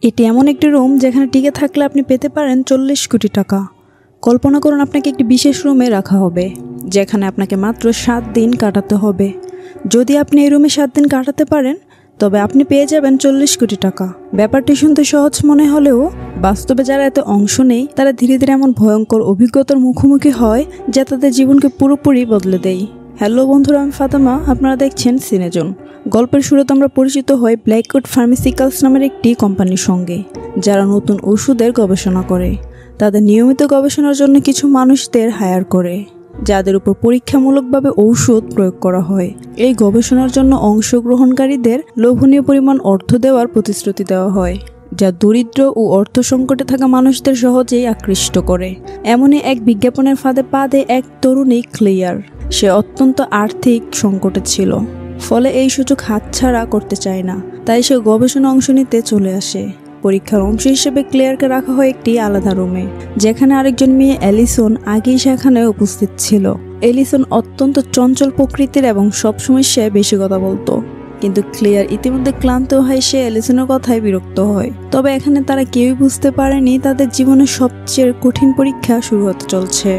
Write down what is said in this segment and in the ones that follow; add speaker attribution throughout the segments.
Speaker 1: এটি এমন একটি রুম যেখানে টিকে থাকলে আপনি পেতে পারেন 40 কোটি টাকা। কল্পনা করুন আপনাকে একটি বিশেষ রুমে রাখা হবে যেখানে আপনাকে মাত্র 7 দিন কাটাতে হবে। যদি আপনি এই রুমে 7 দিন কাটাতে পারেন তবে আপনি পেয়ে যাবেন 40 কোটি টাকা। ব্যাপারটি শুনতে সহজ মনে হলেও বাস্তবে যারা এতে অংশ নেয় তারা ধীরে ধীরে এমন ভয়ঙ্কর অভিজ্ঞতার মুখোমুখি হয় যা তাদের জীবনকে পুরোপুরি বদলে দেয়। হ্যালো বন্ধুরা, আমি ফাতেমা, আপনারা দেখছেন সিনেজোন। গল্পের শুরুতে আমরা পরিচিত হই ব্ল্যাকউড ফার্মাসিউটিক্যালস নামের একটি কোম্পানির সঙ্গে, যারা নতুন ওষুধের গবেষণা করে। তাদের নিয়মিত গবেষণার জন্য কিছু মানুষদের হায়ার করে যাদের উপর পরীক্ষামূলকভাবে ঔষধ প্রয়োগ করা হয়। এই গবেষণার জন্য অংশগ্রহণকারীদের লোভনীয় পরিমাণ অর্থ দেওয়ার প্রতিশ্রুতি দেওয়া হয়, যা দরিদ্র ও অর্থ সংকটে থাকা মানুষদের সহজেই আকৃষ্ট করে। এমনই এক বিজ্ঞাপনের ফাঁদে পা দেয় এক তরুণী ক্লেয়ার। সে অত্যন্ত আর্থিক সংকটে ছিল, ফলে এই সুযোগ হাতছাড়া করতে চায় না। তাই সে গবেষণা অংশ নিতে চলে আসে। পরীক্ষার অংশ হিসেবে ক্লেয়ারকে রাখা হয় একটি আলাদা রুমে, যেখানে আরেকজন মেয়ে অ্যালিসন আগেই সেখানে উপস্থিত ছিল। অ্যালিসন অত্যন্ত চঞ্চল প্রকৃতির এবং সবসময় সে বেশি কথা বলতো, কিন্তু ক্লেয়ার ইতিমধ্যে ক্লান্ত হয়। সে অ্যালিসনের কথায় বিরক্ত হয়। তবে এখানে তারা কেউই বুঝতে পারেনি তাদের জীবনের সবচেয়ে কঠিন পরীক্ষা শুরু হতে চলছে।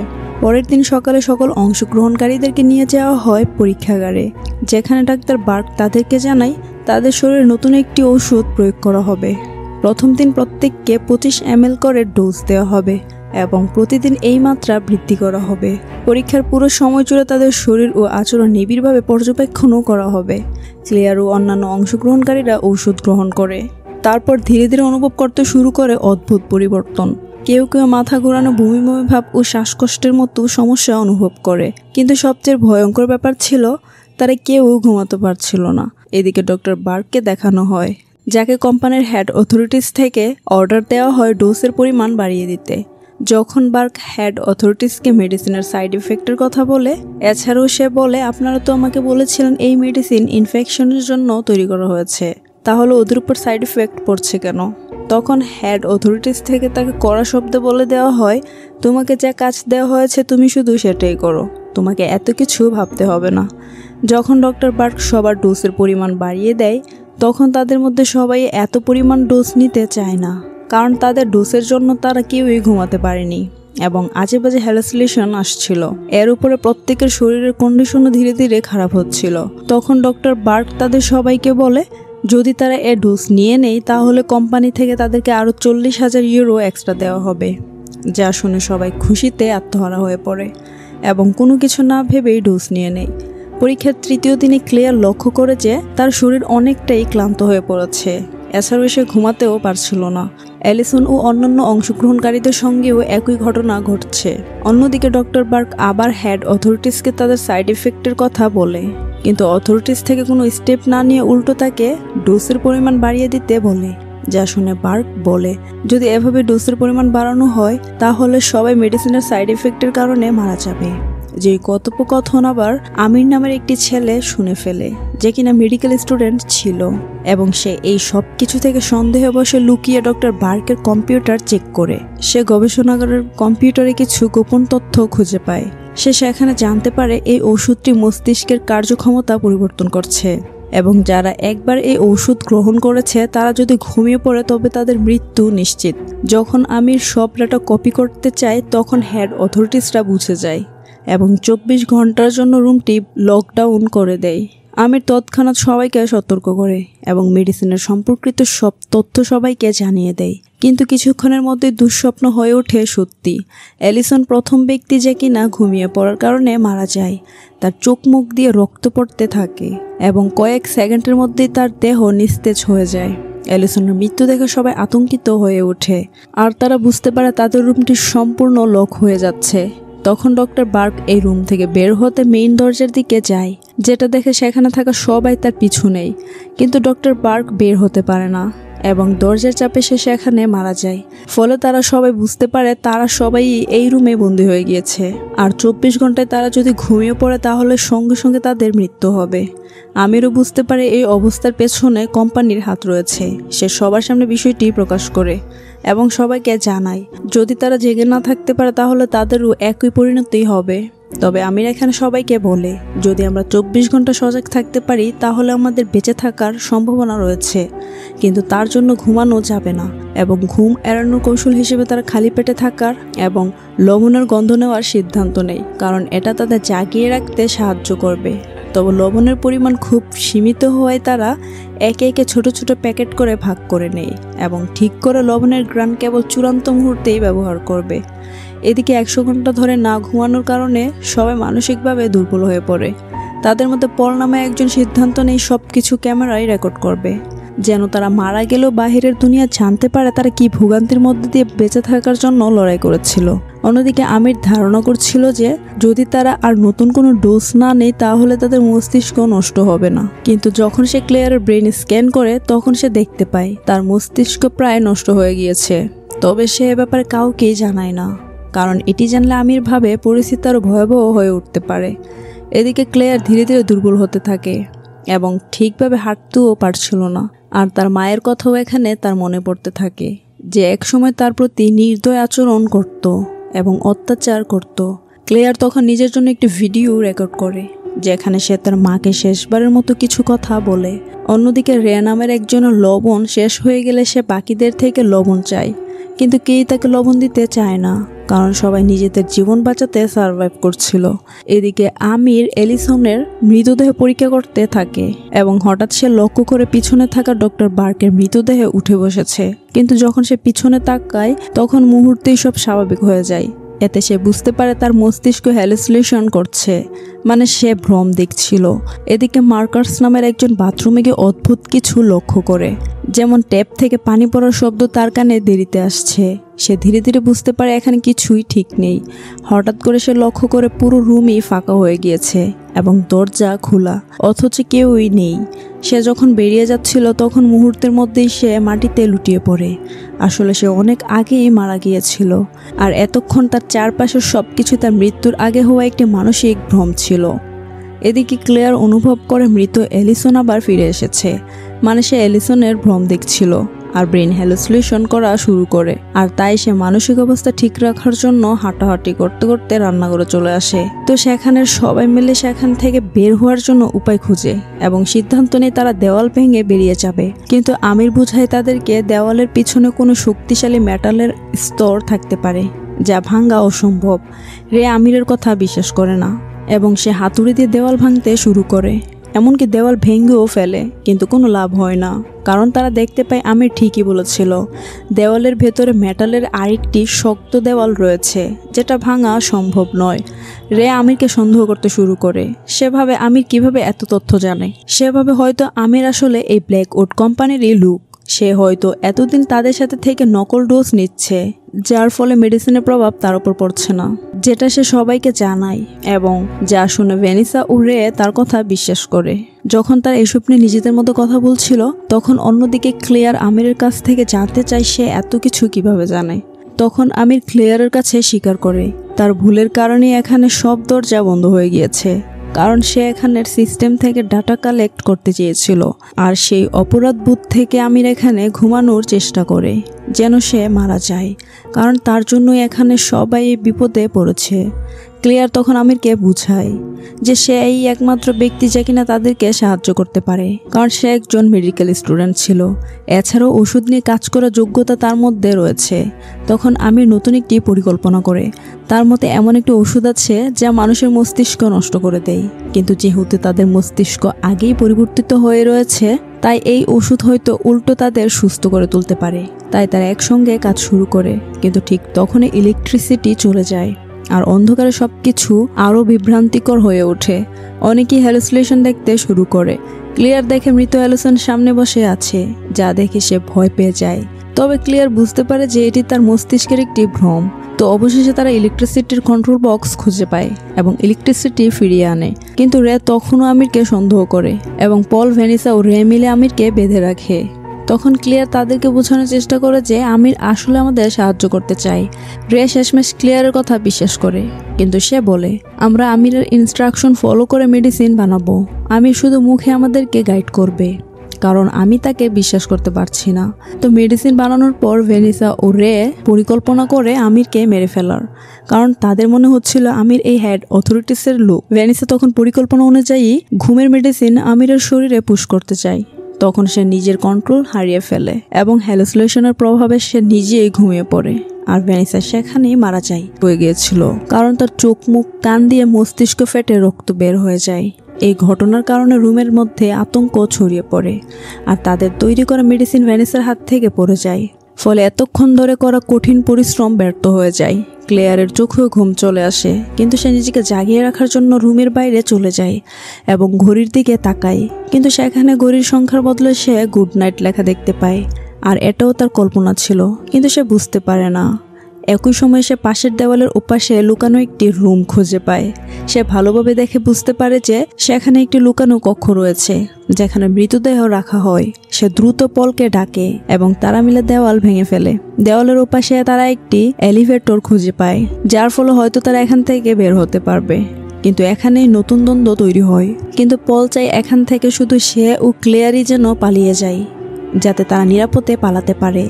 Speaker 1: পরের দিন সকালে সকল অংশগ্রহণকারীদেরকে নিয়ে যাওয়া হয় পরীক্ষাগারে, যেখানে ডাক্তার বার্ক তাদেরকে জানায় তাদের শরীরে নতুন একটি ওষুধ প্রয়োগ করা হবে। প্রথম দিন প্রত্যেককে 25 ml করে ডোজ দেওয়া হবে এবং প্রতিদিন এই মাত্রা বৃদ্ধি করা হবে। পরীক্ষার পুরো সময় জুড়ে তাদের শরীর ও আচরণ নিবিড়ভাবে পর্যবেক্ষণও করা হবে। ক্লেয়ার ও অন্যান্য অংশগ্রহণকারীরা ঔষধ গ্রহণ করে, তারপর ধীরে ধীরে অনুভব করতে শুরু করে অদ্ভুত পরিবর্তন। কেউ কেউ মাথা ঘোরানো, বমি বমি ভাব ও শ্বাসকষ্টের মতো সমস্যা অনুভব করে। কিন্তু সবচেয়ে ভয়ঙ্কর ব্যাপার ছিল তারা কেউ ঘুমাতে পারছিল না। এদিকে ডক্টর বার্ককে দেখানো হয়, যাকে কোম্পানির হেড অথরিটিস থেকে অর্ডার দেওয়া হয় ডোজের পরিমাণ বাড়িয়ে দিতে। যখন বার্ক হেড অথরিটিসকে মেডিসিনের সাইড ইফেক্টের কথা বলে, এছাড়াও সে বলে, আপনারা তো আমাকে বলেছিলেন এই মেডিসিন ইনফেকশনের জন্য তৈরি করা হয়েছে, তাহলে ওদের উপর সাইড ইফেক্ট পড়ছে কেন? তখন হেড অথরিটিস থেকে তাকে কড়া শব্দে বলে দেওয়া হয়, তোমাকে যা কাজ দেওয়া হয়েছে তুমি শুধু সেটাই করো, তোমাকে এত কিছু ভাবতে হবে না। যখন ডক্টর বার্ক সবার ডোজের পরিমাণ বাড়িয়ে দেয়, তখন তাদের মধ্যে সবাই এত পরিমাণ ডোজ নিতে চায় না, কারণ তাদের ডোজের জন্য তারা কেউই ঘুমাতে পারেনি এবং আজেবাজে হ্যালুসিনেশন আসছিল। এর উপরে প্রত্যেকের শরীরের কন্ডিশনও ধীরে ধীরে খারাপ হচ্ছিল। তখন ডক্টর বার্ক তাদের সবাইকে বলে, যদি তারা এ ডোজ নিয়ে নেয় তাহলে কোম্পানি থেকে তাদেরকে আরও 40,000 ইউরো এক্সট্রা দেওয়া হবে। যা শুনে সবাই খুশিতে আত্মহারা হয়ে পড়ে এবং কোনো কিছু না ভেবেই ডোজ নিয়ে নেয়। পরীক্ষার তৃতীয় দিনে ক্লেয়ার লক্ষ্য করে যে তার শরীর অনেকটাই ক্লান্ত হয়ে পড়েছে। এছাড়াও সে ঘুমাতেও পারছিল না। অ্যালিসন ও অন্যান্য অংশগ্রহণকারীদের সঙ্গেও একই ঘটনা ঘটছে। অন্যদিকে ডক্টর বার্ক আবার হেড অথরিটিসকে তাদের সাইড ইফেক্টের কথা বলে, কিন্তু অথরিটিস থেকে কোনো স্টেপ না নিয়ে উল্টো তাকে ডোজের পরিমাণ বাড়িয়ে দিতে বলে। যা শুনে বার্ক বলে, যদি এভাবে ডোজের পরিমাণ বাড়ানো হয় তাহলে সবাই মেডিসিনের সাইড ইফেক্টের কারণে মারা যাবে। যে কথোপকথন আবার আমির নামের একটি ছেলে শুনে ফেলে, যে কিনা মেডিকেল স্টুডেন্ট ছিল, এবং সে এই সব কিছু থেকে সন্দেহে বসে লুকিয়ে ডক্টর বার্কের কম্পিউটার চেক করে। সে গবেষণাগারের কম্পিউটারে কিছু গোপন তথ্য খুঁজে পায়। সে সেখানে জানতে পারে এই ওষুধটি মস্তিষ্কের কার্যক্ষমতা পরিবর্তন করছে এবং যারা একবার এই ওষুধ গ্রহণ করেছে তারা যদি ঘুমিয়ে পড়ে তবে তাদের মৃত্যু নিশ্চিত। যখন আমির সব ডাটা কপি করতে চায় তখন হেড অথরিটিসরা বুঝে যায় এবং 24 ঘন্টার জন্য রুমটি লকডাউন করে দেয়। আমির তৎক্ষণাৎ সবাইকে সতর্ক করে এবং মেডিসিনের সম্পর্কিত সব তথ্য সবাইকে জানিয়ে দেয়। কিন্তু কিছুক্ষণের মধ্যে দুঃস্বপ্ন হয়ে ওঠে সত্যি। অ্যালিসন প্রথম ব্যক্তি যে কিনা ঘুমিয়ে পড়ার কারণে মারা যায়। তার চোখ মুখ দিয়ে রক্ত পড়তে থাকে এবং কয়েক সেকেন্ডের মধ্যেই তার দেহ নিস্তেজ হয়ে যায়। অ্যালিসনের মৃত্যু দেখে সবাই আতঙ্কিত হয়ে ওঠে আর তারা বুঝতে পারে তাদের রুমটি সম্পূর্ণ লক হয়ে যাচ্ছে। তখন ডক্টর বার্ক এই রুম থেকে বের হতে মেইন দরজার দিকে যায়, যেটা দেখে সেখানে থাকা সবাই তার পিছু নেয়। কিন্তু ডক্টর বার্ক বের হতে পারে না এবং দরজার চাপে সে সেখানে মারা যায়। ফলে তারা সবাই বুঝতে পারে তারা সবাই এই রুমে বন্দী হয়ে গিয়েছে আর 24 ঘন্টায় তারা যদি ঘুমিয়ে পড়ে তাহলে সঙ্গে সঙ্গে তাদের মৃত্যু হবে। আমিরও বুঝতে পারে এই অবস্থার পেছনে কোম্পানির হাত রয়েছে। সে সবার সামনে বিষয়টি প্রকাশ করে এবং সবাইকে জানায় যদি তারা জেগে না থাকতে পারে তাহলে তাদেরও একই পরিণতি হবে। তবে আমির এখানে সবাইকে বলে যদি আমরা 24 ঘন্টা সজাগ থাকতে পারি তাহলে আমাদের বেঁচে থাকার সম্ভাবনা রয়েছে, কিন্তু তার জন্য ঘুমানো যাবে না। এবং ঘুম এড়ানোর কৌশল হিসেবে তারা খালি পেটে থাকার এবং লবণের গন্ধ নেওয়ার সিদ্ধান্ত নেয়, কারণ এটা তাদের জাগিয়ে রাখতে সাহায্য করবে। তবে লবণের পরিমাণ খুব সীমিত হওয়ায় তারা একে একে ছোট ছোট প্যাকেট করে ভাগ করে নেয় এবং ঠিক করে লবণের গ্রান কেবল চূড়ান্ত মুহূর্তেই ব্যবহার করবে। এদিকে 100 ঘন্টা ধরে না ঘুমানোর কারণে সবাই মানসিকভাবে দুর্বল হয়ে পড়ে। তাদের মধ্যে পল নামে একজন সিদ্ধান্ত নেই সব কিছু ক্যামেরায় রেকর্ড করবে, যেন তারা মারা গেলেও বাহিরের দুনিয়া জানতে পারে তারা কি ভোগান্তির মধ্যে দিয়ে বেঁচে থাকার জন্য লড়াই করেছিল। অন্যদিকে আমির ধারণা করছিল যে যদি তারা আর নতুন কোনো ডোজ না নেয় তাহলে তাদের মস্তিষ্ক নষ্ট হবে না, কিন্তু যখন সে ক্লেয়ারের ব্রেন স্ক্যান করে তখন সে দেখতে পায় তার মস্তিষ্ক প্রায় নষ্ট হয়ে গিয়েছে। তবে সে এ ব্যাপারে কাউকেই জানায় না, কারণ এটি জানলে আমির ভাবে পরিস্থিতি আরও ভয়াবহ হয়ে উঠতে পারে। এদিকে ক্লেয়ার ধীরে ধীরে দুর্বল হতে থাকে এবং ঠিকভাবে হাঁটতেও পারছিল না। আর তার মায়ের কথাও এখানে তার মনে পড়তে থাকে, যে একসময় তার প্রতি নির্দয় আচরণ করত এবং অত্যাচার করত। ক্লেয়ার তখন নিজের জন্য একটি ভিডিও রেকর্ড করে, যেখানে সে তার মাকে শেষবারের মতো কিছু কথা বলে। অন্যদিকে রে নামের একজনের লবণ শেষ হয়ে গেলে সে বাকিদের থেকে লবণ চায়, কিন্তু কেউই তাকে লবণ দিতে চায় না, কারণ সবাই নিজেদের জীবন বাঁচাতে সারভাইভ করছিল। এদিকে আমির এলিসনের মৃতদেহ পরীক্ষা করতে থাকে এবং হঠাৎ সে লক্ষ্য করে পিছনে থাকা ডক্টর বার্কের মৃতদেহে উঠে বসেছে, কিন্তু যখন সে পিছনে তাকায় তখন মুহূর্তেই সব স্বাভাবিক হয়ে যায়। এতে সে বুঝতে পারে তার মস্তিষ্ক হ্যালুসিনেশন করছে, মানে সে ভ্রম দেখছিল। এদিকে মার্কার্স নামের একজন বাথরুমে গিয়ে অদ্ভুত কিছু লক্ষ্য করে, যেমন ট্যাপ থেকে পানি পড়ার শব্দ তার কানে দেরিতে আসছে। সে ধীরে ধীরে বুঝতে পারে এখানে কিছুই ঠিক নেই। হঠাৎ করে সে লক্ষ্য করে পুরো রুমই ফাঁকা হয়ে গিয়েছে এবং দরজা খোলা, অথচ কেউই নেই। সে যখন বেরিয়ে যাচ্ছিল তখন মুহূর্তের মধ্যেই সে মাটিতে লুটিয়ে পড়ে। আসলে সে অনেক আগেই মারা গিয়েছিল, আর এতক্ষণ তার চারপাশের সব কিছু তার মৃত্যুর আগে হওয়া একটি মানসিক ভ্রম ছিল। এদিকে ক্লেয়ার অনুভব করে মৃত এলিসন আবার ফিরে এসেছে, মানে সে এলিসনের ভ্রম দেখছিল আর ব্রেন হ্যালুসিনেশন করা শুরু করে। আর তাই সে মানসিক অবস্থা ঠিক রাখার জন্য হাঁটাহাঁটি করতে করতে রান্নাঘরে চলে আসে। তো সেখানের সবাই মিলে সেখান থেকে বের হওয়ার জন্য উপায় খুঁজে এবং সিদ্ধান্ত নেয় তারা দেওয়াল ভেঙে বেরিয়ে যাবে। কিন্তু আমির বুঝায় তাদেরকে দেওয়ালের পিছনে কোনো শক্তিশালী মেটালের স্তর থাকতে পারে যা ভাঙা অসম্ভব। রে আমিরের কথা বিশ্বাস করে না এবং সে হাতুড়ি দিয়ে দেওয়াল ভাঙতে শুরু করে, এমনকি দেওয়াল ভেঙেও ফেলে, কিন্তু কোনো লাভ হয় না, কারণ তারা দেখতে পায় আমির ঠিকই বলেছিল, দেওয়ালের ভেতরে মেটালের আরেকটি শক্ত দেওয়াল রয়েছে যেটা ভাঙা সম্ভব নয়। রে আমিরকে সন্দেহ করতে শুরু করে। সেভাবে আমির কিভাবে এত তথ্য জানে? সেভাবে হয়তো আমির আসলে এই ব্ল্যাকউড কোম্পানিরই লোক। সে হয়তো এতদিন তাদের সাথে থেকে নকল ডোজ নিচ্ছে, যার ফলে মেডিসিনের প্রভাব তার উপর পড়ছে না, যেটা সে সবাইকে জানায় এবং যা শুনে ভ্যানিসা ও রে তার কথা বিশ্বাস করে। যখন তার এসব নিয়ে নিজেদের মধ্যে কথা বলছিল তখন অন্যদিকে ক্লেয়ার আমিরের কাছ থেকে জানতে চায় সে এত কিছু কিভাবে জানে। তখন আমির ক্লেয়ারের কাছে স্বীকার করে তার ভুলের কারণে এখানে সব দরজা বন্ধ হয়ে গিয়েছে, কারণ সে এখানের সিস্টেম থেকে ডাটা কালেক্ট করতে চেয়েছিল। আর সেই অপরাধবোধ থেকে আমির এখানে ঘুমানোর চেষ্টা করে যেন সে মারা যায়, কারণ তার জন্যই এখানে সবাই বিপদে পড়েছে। ক্লেয়ার তখন আমিরকে বুঝায় যে সে এই একমাত্র ব্যক্তি যে কিনা তাদেরকে সাহায্য করতে পারে, কারণ সে একজন মেডিকেল স্টুডেন্ট ছিল। এছাড়াও ওষুধ নিয়ে কাজ করার যোগ্যতা তার মধ্যে রয়েছে। তখন আমির নতুন একটি পরিকল্পনা করে। তার মতে এমন একটি ওষুধ আছে যা মানুষের মস্তিষ্ক নষ্ট করে দেয়, কিন্তু যেহেতু তাদের মস্তিষ্ক আগেই পরিবর্তিত হয়ে রয়েছে তাই এই ওষুধ হয়তো উল্টো তাদের সুস্থ করে তুলতে পারে। তাই তারা একসঙ্গে কাজ শুরু করে, কিন্তু ঠিক তখনই ইলেকট্রিসিটি চলে যায় আর অন্ধকারে সবকিছু আরও বিভ্রান্তিকর হয়ে ওঠে। অনেকেই হ্যালুসিনেশন দেখতে শুরু করে। ক্লিয়ার দেখে মৃত এলিসন সামনে বসে আছে, যা দেখে সে ভয় পেয়ে যায়। তবে ক্লিয়ার বুঝতে পারে যে এটি তার মস্তিষ্কের একটি ভ্রম। তো অবশেষে তারা ইলেকট্রিসিটির কন্ট্রোল বক্স খুঁজে পায় এবং ইলেকট্রিসিটি ফিরিয়ে আনে। কিন্তু রে তখনও আমিরকে সন্দেহ করে এবং পল, ভ্যানিসা ও রে মিলে আমিরকে বেঁধে রাখে। তখন ক্লিয়ার তাদেরকে বোঝানোর চেষ্টা করে যে আমির আসলে আমাদের সাহায্য করতে চায়। রে শেষমেশ ক্লিয়ারের কথা বিশ্বাস করে, কিন্তু সে বলে আমরা আমিরের ইনস্ট্রাকশন ফলো করে মেডিসিন বানাবো, আমির শুধু মুখে আমাদেরকে গাইড করবে। কারণ আমি তাকে বিশ্বাস করতে পারছি না। তো মেডিসিন বানানোর পর ভ্যানিসা ও রে পরিকল্পনা করে আমিরকে মেরে ফেলার, কারণ তাদের মনে হচ্ছিল আমির এই হেড অথরিটিসের লোক। ভ্যানিসা তখন পরিকল্পনা অনুযায়ী ঘুমের মেডিসিন আমিরের শরীরে পুশ করতে চায়। তখন সে নিজের কন্ট্রোল হারিয়ে ফেলে এবং হ্যালুসিনেশনের প্রভাবে সে নিজেই ঘুমিয়ে পড়ে। আর ভ্যানিসা সেখানেই মারা যায় হয়ে গিয়েছিল, কারণ তার চোখ মুখ কান দিয়ে মস্তিষ্ক ফেটে রক্ত বের হয়ে যায়। এই ঘটনার কারণে রুমের মধ্যে আতঙ্ক ছড়িয়ে পড়ে, আর তাদের তৈরি করা মেডিসিন ভ্যানিসার হাত থেকে পড়ে যায়। ফলে এতক্ষণ ধরে করা কঠিন পরিশ্রম ব্যর্থ হয়ে যায়। ক্লেয়ারের চোখেও ঘুম চলে আসে, কিন্তু সে নিজেকে জাগিয়ে রাখার জন্য রুমের বাইরে চলে যায় এবং ঘড়ির দিকে তাকায়। কিন্তু সেখানে ঘড়ির সংখ্যার বদলে সে গুড নাইট লেখা দেখতে পায়। আর এটাও তার কল্পনা ছিল, কিন্তু সে বুঝতে পারে না। একই সময় সে পাশের দেওয়ালের ওপাশে লুকানো একটি রুম খুঁজে পায়। সে ভালোভাবে দেখে বুঝতে পারে যে সেখানে একটি লুকানো কক্ষ রয়েছে যেখানে মৃতদেহ রাখা হয়। সে দ্রুত পলকে ডাকে এবং তারা মিলে দেওয়াল ভেঙে ফেলে। দেওয়ালের ওপাশে তারা একটি এলিভেটর খুঁজে পায়, যার ফলে হয়তো তারা এখান থেকে বের হতে পারবে। কিন্তু এখানেই নতুন দ্বন্দ্ব তৈরি হয়। কিন্তু পল চাই এখান থেকে শুধু সে ও ক্লেয়ারই যেন পালিয়ে যায়, যাতে তারা নিরাপদে পালাতে পারে।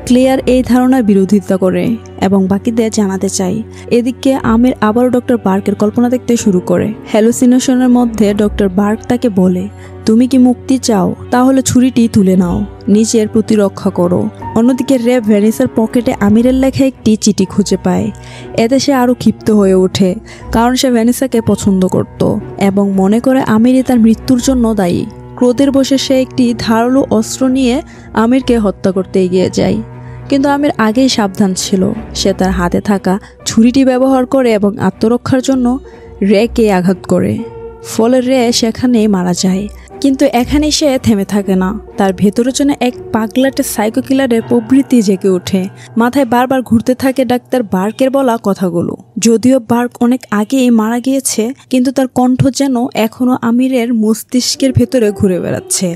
Speaker 1: ক্লেয়ার এই ধারণার বিরোধিতা করে এবং বাকিদের জানাতে চায়। এদিকে আমির আবারও ডক্টর বার্কের কল্পনা দেখতে শুরু করে। হ্যালুসিনেশনের মধ্যে ডক্টর বার্ক তাকে বলে, তুমি কি মুক্তি চাও? তাহলে ছুরিটি তুলে নাও, নিজের প্রতিরক্ষা করো। অন্যদিকে রে ভ্যানিসার পকেটে আমিরের লেখা একটি চিঠি খুঁজে পায়। এতে সে আরও ক্ষিপ্ত হয়ে ওঠে, কারণ সে ভ্যানিসাকে পছন্দ করত এবং মনে করে আমিরই তার মৃত্যুর জন্য দায়ী। ক্রোধের বসে সে একটি ধারালো অস্ত্র নিয়ে আমিরকে হত্যা করতে এগিয়ে যায়। কিন্তু আমির আগেই সাবধান ছিল। সে তার হাতে থাকা ছুরিটি ব্যবহার করে এবং আত্মরক্ষার জন্য রেকে আঘাত করে। ফলে রে সেখানেই মারা যায়। কিন্তু এখানেই সে থেমে থাকে না। তার ভেতরে যেন এক পাগলাটে সাইকো কিলারের প্রবৃত্তি জেগে ওঠে। মাথায় বারবার ঘুরতে থাকে ডাক্তার বার্কের বলা কথাগুলো। যদিও বার্ক অনেক আগেই মারা গিয়েছে, কিন্তু তার কণ্ঠ যেন এখনো আমিরের মস্তিষ্কের ভেতরে ঘুরে বেড়াচ্ছে।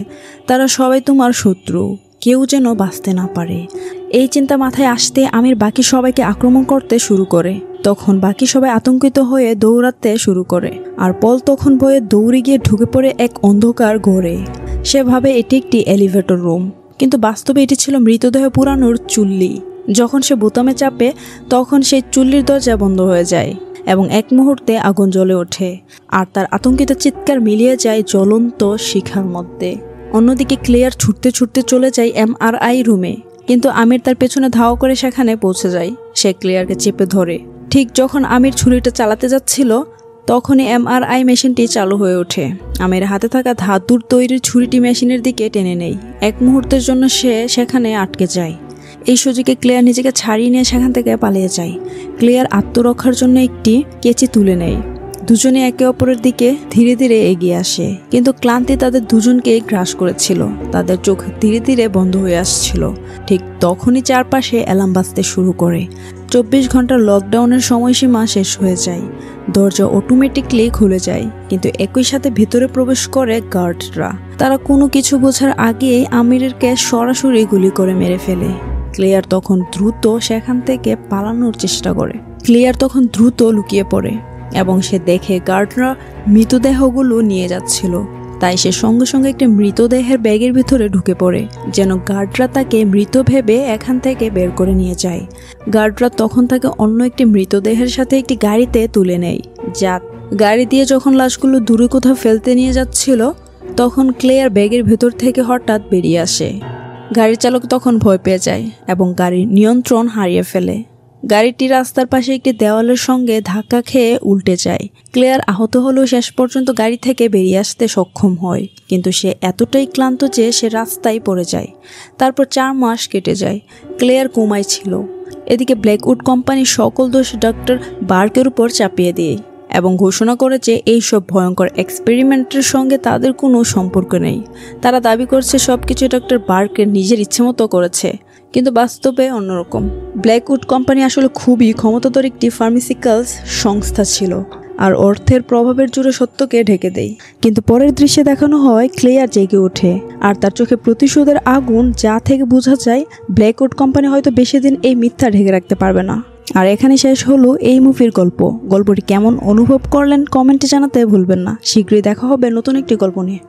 Speaker 1: তারা সবাই তোমার শত্রু, কেউ যেন বাঁচতে না পারে। এই চিন্তা মাথায় আসতে আমির বাকি সবাইকে আক্রমণ করতে শুরু করে। তখন বাকি সবাই আতঙ্কিত হয়ে দৌড়াতে শুরু করে, আর পল তখন ভয়ে দৌড়ে গিয়ে ঢুকে পড়ে এক অন্ধকার ঘরে। সে ভাবে এটি একটি এলিভেটর রুম, কিন্তু বাস্তবে এটি ছিল মৃতদেহ পুরানোর চুল্লি। যখন সে বোতামে চাপে, তখন সেই চুল্লির দরজা বন্ধ হয়ে যায় এবং এক মুহূর্তে আগুন জ্বলে ওঠে, আর তার আতঙ্কিত চিৎকার মিলিয়ে যায় জ্বলন্ত শিখার মধ্যে। অন্যদিকে ক্লেয়ার ছুটতে ছুটতে চলে যায় এমআরআই রুমে, কিন্তু আমির তার পেছনে ধাওয়া করে সেখানে পৌঁছে যায়। সে ক্লেয়ারকে চেপে ধরে। ঠিক যখন আমির ছুরিটা চালাতে যাচ্ছিল, তখনই এমআরআই মেশিনটি চালু হয়ে ওঠে। আমির হাতে থাকা ধাতুর তৈরি ছুরিটি মেশিনের দিকে টেনে নেয়। এক মুহূর্তের জন্য সে সেখানে আটকে যায়। এই সুযোগে ক্লেয়ার নিজেকে ছাড়িয়ে নিয়ে সেখান থেকে পালিয়ে যায়। ক্লেয়ার আত্মরক্ষার জন্য একটি কেচি তুলে নেয়। দুজনে একে অপরের দিকে ধীরে ধীরে এগিয়ে আসে, কিন্তু ক্লান্তি তাদের দুজনকেই গ্রাস করেছিল। তাদের চোখ ধীরে ধীরে বন্ধ হয়ে আসছিল। ঠিক তখনই চারপাশে অ্যালার্ম বাজতে শুরু করে। 24 ঘন্টার লকডাউনের সময়সীমা শেষ হয়ে যায়। দরজা অটোমেটিকলি খুলে যায়, কিন্তু একই সাথে ভিতরে প্রবেশ করে গার্ডরা। তারা কোনো কিছু বোঝার আগেই আমিরকে সরাসরি গুলি করে মেরে ফেলে। ক্লেয়ার তখন দ্রুত সেখান থেকে পালানোর চেষ্টা করে। ক্লেয়ার তখন দ্রুত লুকিয়ে পড়ে এবং সে দেখে গার্ডরা মৃতদেহগুলো নিয়ে যাচ্ছিল। তাই সে সঙ্গে সঙ্গে একটি মৃতদেহের ব্যাগের ভিতরে ঢুকে পড়ে, যেন গার্ডরা তাকে মৃত ভেবে এখান থেকে বের করে নিয়ে যায়। গার্ডরা তখন তাকে অন্য একটি মৃতদেহের সাথে একটি গাড়িতে তুলে নেয়। গাড়ি দিয়ে যখন লাশগুলো দূরে কোথাও ফেলতে নিয়ে যাচ্ছিল, তখন ক্লেয়ার ব্যাগের ভেতর থেকে হঠাৎ বেরিয়ে আসে। গাড়ির চালক তখন ভয় পেয়ে যায় এবং গাড়ির নিয়ন্ত্রণ হারিয়ে ফেলে। গাড়িটি রাস্তার পাশে একটি দেওয়ালের সঙ্গে ধাক্কা খেয়ে উল্টে যায়। ক্লেয়ার আহত হলেও শেষ পর্যন্ত গাড়ি থেকে বেরিয়ে আসতে সক্ষম হয়, কিন্তু সে এতটাই ক্লান্ত যে সে রাস্তায় পড়ে যায়। তারপর 4 মাস কেটে যায়। ক্লেয়ার কোমায় ছিল। এদিকে ব্ল্যাকউড কোম্পানি সকল দোষ ডক্টর বার্কের উপর চাপিয়ে দেয় এবং ঘোষণা করে যে এইসব ভয়ঙ্কর এক্সপেরিমেন্টের সঙ্গে তাদের কোনো সম্পর্ক নেই। তারা দাবি করছে সবকিছু ডক্টর বার্কের নিজের ইচ্ছেমতো করেছে, কিন্তু বাস্তবে অন্যরকম। ব্ল্যাকউড কোম্পানি আসলে খুবই ক্ষমতাধর একটি ফার্মাসিউটিক্যালস সংস্থা ছিল, আর অর্থের প্রভাবের জোরে সত্যকে ঢেকে দেয়। কিন্তু পরের দৃশ্যে দেখানো হয় ক্লেয়ার জেগে ওঠে, আর তার চোখে প্রতিশোধের আগুন, যা থেকে বোঝা যায় ব্ল্যাকউড কোম্পানি হয়তো বেশি দিন এই মিথ্যা ঢেকে রাখতে পারবে না। আর এখানে শেষ হলো এই মুভির গল্প। গল্পটি কেমন অনুভব করলেন কমেন্টে জানাতে ভুলবেন না। শীঘ্রই দেখা হবে নতুন একটি গল্প নিয়ে।